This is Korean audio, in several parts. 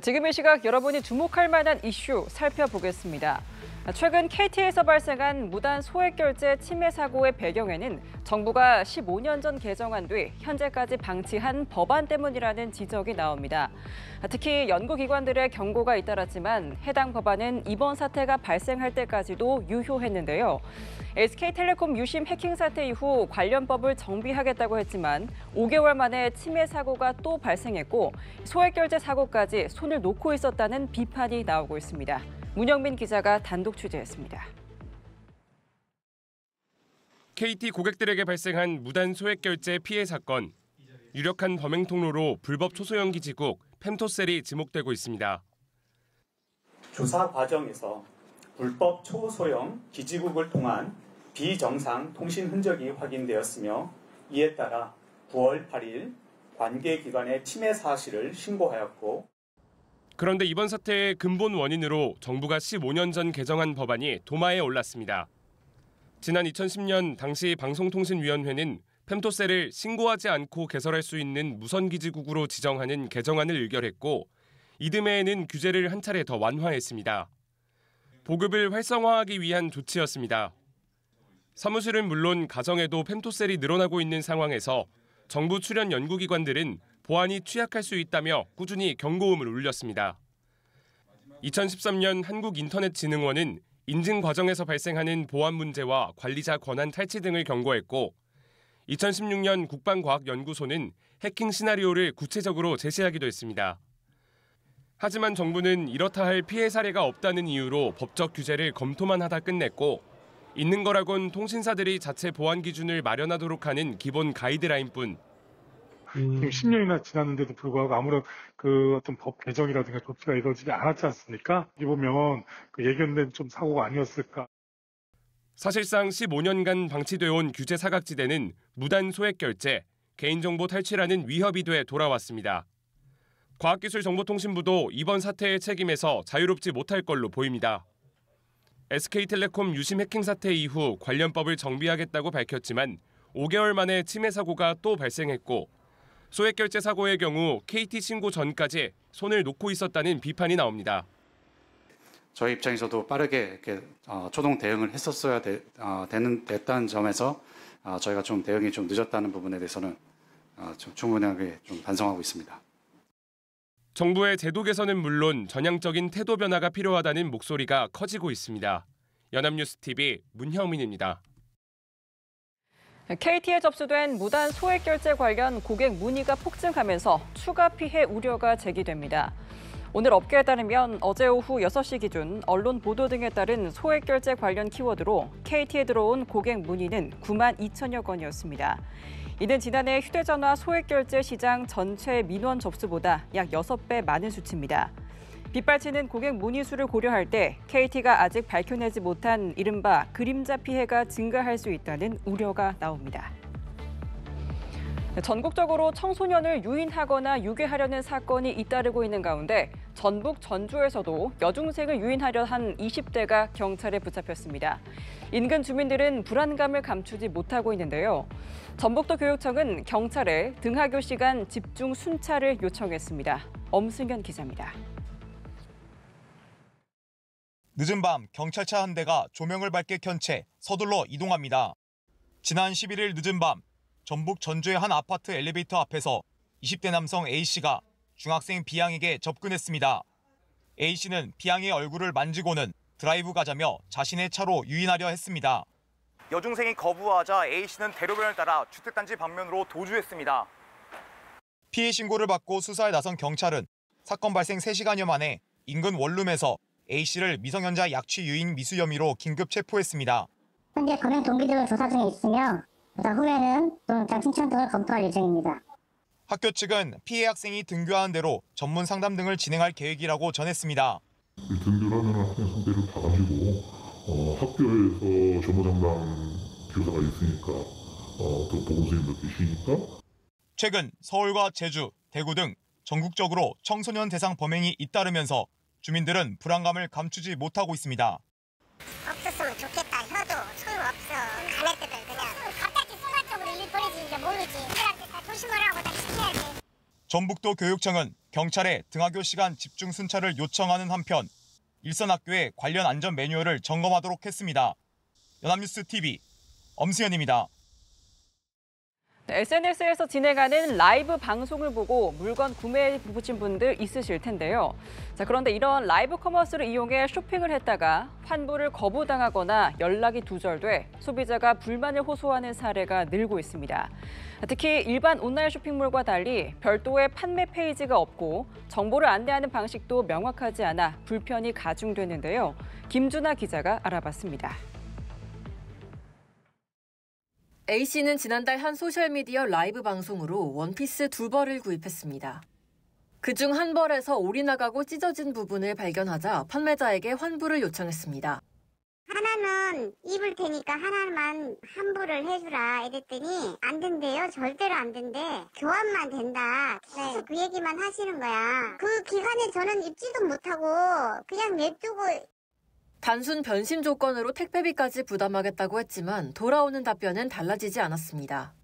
지금 이 시각 여러분이 주목할 만한 이슈 살펴보겠습니다. 최근 KT에서 발생한 무단 소액결제 침해 사고의 배경에는 정부가 15년 전 개정한 뒤 현재까지 방치한 법안 때문이라는 지적이 나옵니다. 특히 연구기관들의 경고가 잇따랐지만 해당 법안은 이번 사태가 발생할 때까지도 유효했는데요. SK텔레콤 유심 해킹 사태 이후 관련 법을 정비하겠다고 했지만 5개월 만에 침해 사고가 또 발생했고 소액결제 사고까지 손을 놓고 있었다는 비판이 나오고 있습니다. 문영민 기자가 단독 취재했습니다. KT 고객들에게 발생한 무단 소액결제 피해 사건. 유력한 범행 통로로 불법 초소형 기지국 펜토셀이 지목되고 있습니다. 조사 과정에서 불법 초소형 기지국을 통한 비정상 통신 흔적이 확인되었으며 이에 따라 9월 8일 관계기관에 침해 사실을 신고하였고 그런데 이번 사태의 근본 원인으로 정부가 15년 전 개정한 법안이 도마에 올랐습니다. 지난 2010년 당시 방송통신위원회는 펜토셀을 신고하지 않고 개설할 수 있는 무선기지국으로 지정하는 개정안을 의결했고 이듬해에는 규제를 한 차례 더 완화했습니다. 보급을 활성화하기 위한 조치였습니다. 사무실은 물론 가정에도 펜토셀이 늘어나고 있는 상황에서 정부 출연 연구기관들은 보안이 취약할 수 있다며 꾸준히 경고음을 울렸습니다. 2013년 한국인터넷진흥원은 인증 과정에서 발생하는 보안 문제와 관리자 권한 탈취 등을 경고했고 2016년 국방과학연구소는 해킹 시나리오를 구체적으로 제시하기도 했습니다. 하지만 정부는 이렇다 할 피해 사례가 없다는 이유로 법적 규제를 검토만 하다 끝냈고 있는 거라곤 통신사들이 자체 보안 기준을 마련하도록 하는 기본 가이드라인뿐. 10년이나 지났는데도 불구하고 아무런 어떤 법 개정이라든가 조치가 이루어지지 않았지 않습니까? 이 보면 예견된 좀 사고가 아니었을까. 사실상 15년간 방치되어 온 규제 사각지대는 무단 소액결제, 개인정보 탈취라는 위협이 돼 돌아왔습니다. 과학기술정보통신부도 이번 사태의 책임에서 자유롭지 못할 걸로 보입니다. SK텔레콤 유심 해킹 사태 이후 관련법을 정비하겠다고 밝혔지만 5개월 만에 침해 사고가 또 발생했고 소액결제 사고의 경우 KT 신고 전까지 손을 놓고 있었다는 비판이 나옵니다. 저희 입장에서도 빠르게 이렇게 초동 대응을 했었어야 됐다는 점에서 저희가 좀 대응이 좀 늦었다는 부분에 대해서는 충분하게 좀 반성하고 있습니다. 정부의 제도 개선은 물론 전향적인 태도 변화가 필요하다는 목소리가 커지고 있습니다. 연합뉴스TV 문형민입니다. KT에 접수된 무단 소액결제 관련 고객 문의가 폭증하면서 추가 피해 우려가 제기됩니다. 오늘 업계에 따르면 어제 오후 6시 기준 언론 보도 등에 따른 소액결제 관련 키워드로 KT에 들어온 고객 문의는 9만 2천여 건이었습니다. 이는 지난해 휴대전화 소액결제 시장 전체 민원 접수보다 약 6배 많은 수치입니다. 빗발치는 고객 문의 수를 고려할 때 KT가 아직 밝혀내지 못한 이른바 그림자 피해가 증가할 수 있다는 우려가 나옵니다. 전국적으로 청소년을 유인하거나 유괴하려는 사건이 잇따르고 있는 가운데 전북 전주에서도 여중생을 유인하려 한 20대가 경찰에 붙잡혔습니다. 인근 주민들은 불안감을 감추지 못하고 있는데요. 전북도 교육청은 경찰에 등하교 시간 집중 순찰을 요청했습니다. 엄승현 기자입니다. 늦은 밤 경찰차 한 대가 조명을 밝게 켠 채 서둘러 이동합니다. 지난 11일 늦은 밤 전북 전주의 한 아파트 엘리베이터 앞에서 20대 남성 A씨가 중학생 B양에게 접근했습니다. A씨는 B양의 얼굴을 만지고는 드라이브 가자며 자신의 차로 유인하려 했습니다. 여중생이 거부하자 A씨는 대로변을 따라 주택단지 방면으로 도주했습니다. 피해 신고를 받고 수사에 나선 경찰은 사건 발생 3시간여 만에 인근 원룸에서 A씨를 미성년자 약취 유인 미수 혐의로 긴급 체포했습니다. 현재 범행 동기들을 조사 중에 있으며 조사 후에는 동영상 신청 등을 검토할 예정입니다. 학교 측은 피해 학생이 등교하는 대로 전문 상담 등을 진행할 계획이라고 전했습니다. 등교를 하는 학생 상대를 봐가지고 학교에서 전문상담 교사가 있으니까 또 보건선생님도 계시니까 최근 서울과 제주, 대구 등 전국적으로 청소년 대상 범행이 잇따르면서 주민들은 불안감을 감추지 못하고 있습니다. 없었으면 좋겠다 해도 소용없어. 가네들은 그냥 갑자기 순간적으로 일 버리지 이제 모르지. 애들한테 다 조심하라고 다 시켜야 돼. 전북도 교육청은 경찰에 등하교 시간 집중 순찰을 요청하는 한편 일선 학교의 관련 안전 매뉴얼을 점검하도록 했습니다. 연합뉴스 TV 엄수현입니다. SNS에서 진행하는 라이브 방송을 보고 물건 구매해 보신 분들 있으실 텐데요. 자, 그런데 이런 라이브 커머스를 이용해 쇼핑을 했다가 환불을 거부당하거나 연락이 두절돼 소비자가 불만을 호소하는 사례가 늘고 있습니다. 특히 일반 온라인 쇼핑몰과 달리 별도의 판매 페이지가 없고 정보를 안내하는 방식도 명확하지 않아 불편이 가중되는데요. 김준하 기자가 알아봤습니다. A씨는 지난달 한 소셜미디어 라이브 방송으로 원피스 2벌을 구입했습니다. 그중 한 벌에서 올이 나가고 찢어진 부분을 발견하자 판매자에게 환불을 요청했습니다. 하나는 입을 테니까 하나만 환불을 해주라 이랬더니 안 된대요. 절대로 안 된대. 교환만 된다. 계속 그 얘기만 하시는 거야. 그 기간에 저는 입지도 못하고 그냥 냅두고. 단순 변심 조건으로 택배비까지 부담하겠다고 했지만 돌아오는 답변은 달라지지 않았습니다.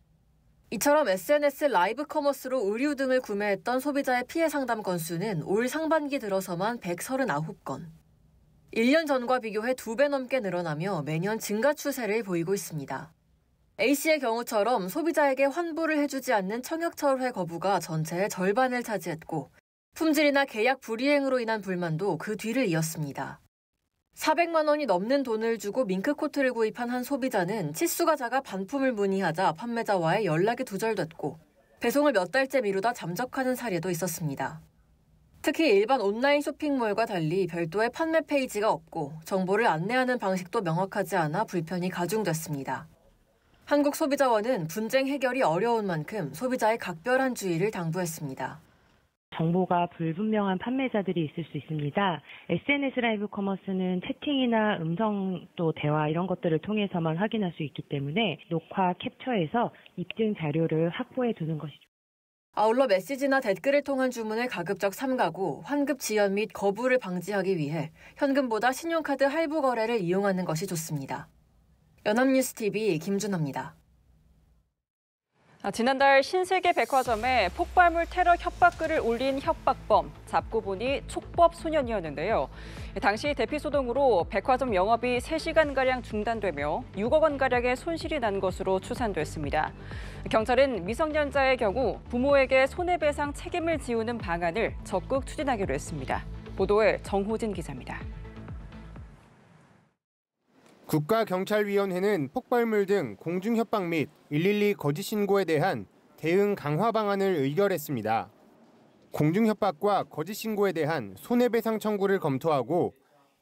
이처럼 SNS 라이브 커머스로 의류 등을 구매했던 소비자의 피해 상담 건수는 올 상반기 들어서만 139건. 1년 전과 비교해 2배 넘게 늘어나며 매년 증가 추세를 보이고 있습니다. A씨의 경우처럼 소비자에게 환불을 해주지 않는 청약철회 거부가 전체의 절반을 차지했고 품질이나 계약 불이행으로 인한 불만도 그 뒤를 이었습니다. 400만 원이 넘는 돈을 주고 밍크코트를 구입한 한 소비자는 치수가 작아 반품을 문의하자 판매자와의 연락이 두절됐고 배송을 몇 달째 미루다 잠적하는 사례도 있었습니다. 특히 일반 온라인 쇼핑몰과 달리 별도의 판매 페이지가 없고 정보를 안내하는 방식도 명확하지 않아 불편이 가중됐습니다. 한국소비자원은 분쟁 해결이 어려운 만큼 소비자의 각별한 주의를 당부했습니다. 정보가 불분명한 판매자들이 있을 수 있습니다. SNS 라이브 커머스는 채팅이나 음성 또 대화 이런 것들을 통해서만 확인할 수 있기 때문에 녹화 캡처해서 입증 자료를 확보해 두는 것이죠. 아울러 메시지나 댓글을 통한 주문을 가급적 삼가고 환급 지연 및 거부를 방지하기 위해 현금보다 신용카드 할부 거래를 이용하는 것이 좋습니다. 연합뉴스TV 김준하입니다. 지난달 신세계 백화점에 폭발물 테러 협박글을 올린 협박범, 잡고 보니 촉법 소년이었는데요. 당시 대피소동으로 백화점 영업이 3시간가량 중단되며 6억 원가량의 손실이 난 것으로 추산됐습니다. 경찰은 미성년자의 경우 부모에게 손해배상 책임을 지우는 방안을 적극 추진하기로 했습니다. 보도에 정호진 기자입니다. 국가경찰위원회는 폭발물 등 공중협박 및 112 거짓 신고에 대한 대응 강화 방안을 의결했습니다. 공중협박과 거짓 신고에 대한 손해배상 청구를 검토하고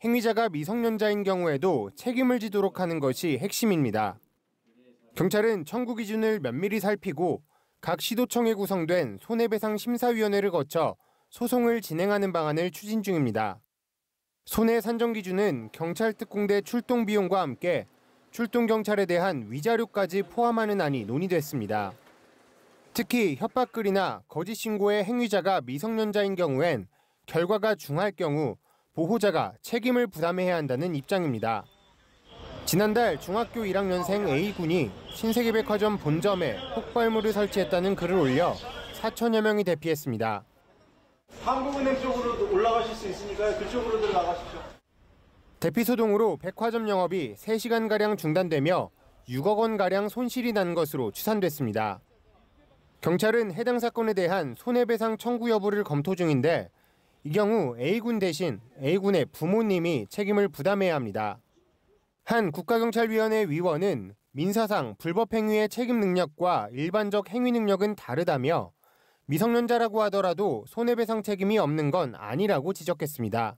행위자가 미성년자인 경우에도 책임을 지도록 하는 것이 핵심입니다. 경찰은 청구 기준을 면밀히 살피고 각 시도청에 구성된 손해배상 심사위원회를 거쳐 소송을 진행하는 방안을 추진 중입니다. 손해 산정 기준은 경찰 특공대 출동 비용과 함께 출동 경찰에 대한 위자료까지 포함하는 안이 논의됐습니다. 특히 협박글이나 거짓 신고의 행위자가 미성년자인 경우엔 결과가 중할 경우 보호자가 책임을 부담해야 한다는 입장입니다. 지난달 중학교 1학년생 A군이 신세계백화점 본점에 폭발물을 설치했다는 글을 올려 4천여 명이 대피했습니다. 한국은행 쪽으로 올라가실 수 있으니까 그쪽으로 들어가십시오. 대피소동으로 백화점 영업이 3시간가량 중단되며 6억 원가량 손실이 난 것으로 추산됐습니다. 경찰은 해당 사건에 대한 손해배상 청구 여부를 검토 중인데 이 경우 A군 대신 A군의 부모님이 책임을 부담해야 합니다. 한 국가경찰위원회 위원은 민사상 불법 행위의 책임 능력과 일반적 행위 능력은 다르다며 미성년자라고 하더라도 손해배상 책임이 없는 건 아니라고 지적했습니다.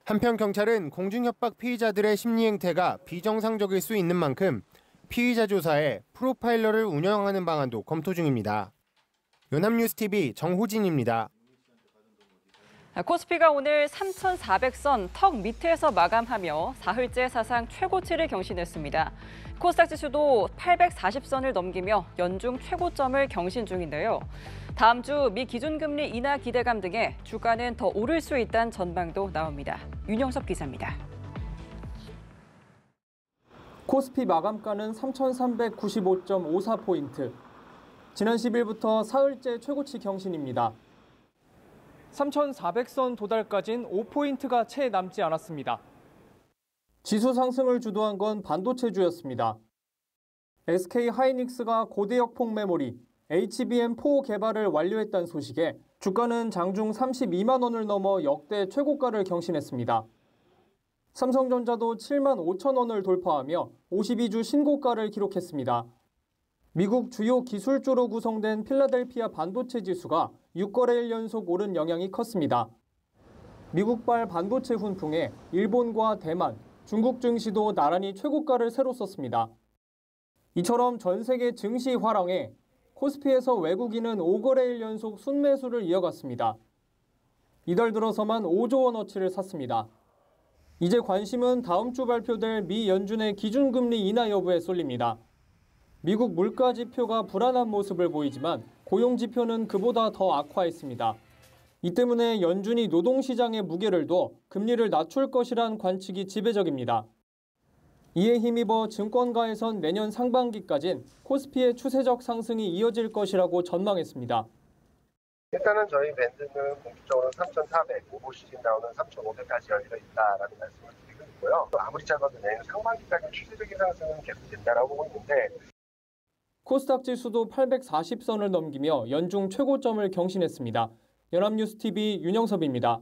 한편 경찰은 공중협박 피의자들의 심리 행태가 비정상적일 수 있는 만큼 피의자 조사에 프로파일러를 운영하는 방안도 검토 중입니다. 연합뉴스TV 정호진입니다. 코스피가 오늘 3,400선 턱 밑에서 마감하며 사흘째 사상 최고치를 경신했습니다. 코스닥 지수도 840선을 넘기며 연중 최고점을 경신 중인데요. 다음 주 미 기준금리 인하 기대감 등에 주가는 더 오를 수 있다는 전망도 나옵니다. 윤영섭 기자입니다. 코스피 마감가는 3,395.54포인트. 지난 10일부터 사흘째 최고치 경신입니다. 3,400선 도달까진 5포인트가 채 남지 않았습니다. 지수 상승을 주도한 건 반도체주였습니다. SK 하이닉스가 고대역 폭메모리 HBM4 개발을 완료했다는 소식에 주가는 장중 32만 원을 넘어 역대 최고가를 경신했습니다. 삼성전자도 7만 5천 원을 돌파하며 52주 신고가를 기록했습니다. 미국 주요 기술주로 구성된 필라델피아 반도체 지수가 6거래일 연속 오른 영향이 컸습니다. 미국발 반도체 훈풍에 일본과 대만, 중국 증시도 나란히 최고가를 새로 썼습니다. 이처럼 전 세계 증시 화랑에 코스피에서 외국인은 5거래일 연속 순매수를 이어갔습니다. 이달 들어서만 5조 원어치를 샀습니다. 이제 관심은 다음 주 발표될 미 연준의 기준금리 인하 여부에 쏠립니다. 미국 물가 지표가 불안한 모습을 보이지만 고용 지표는 그보다 더 악화했습니다. 이 때문에 연준이 노동시장에 무게를 둬 금리를 낮출 것이란 관측이 지배적입니다. 이에 힘입어 증권가에선 내년 상반기까진 코스피의 추세적 상승이 이어질 것이라고 전망했습니다. 일단은 저희 밴드는 공식적으로 3,400, 오버 시즌 나오는 3,500까지 열려 있다라는 말씀을 드리고 있고요. 또 아무리 작아도 내년 상반기까지 추세적인 상승은 계속된다라고 보고 있는데 코스닥 지수도 840선을 넘기며 연중 최고점을 경신했습니다. 연합뉴스TV 윤영섭입니다.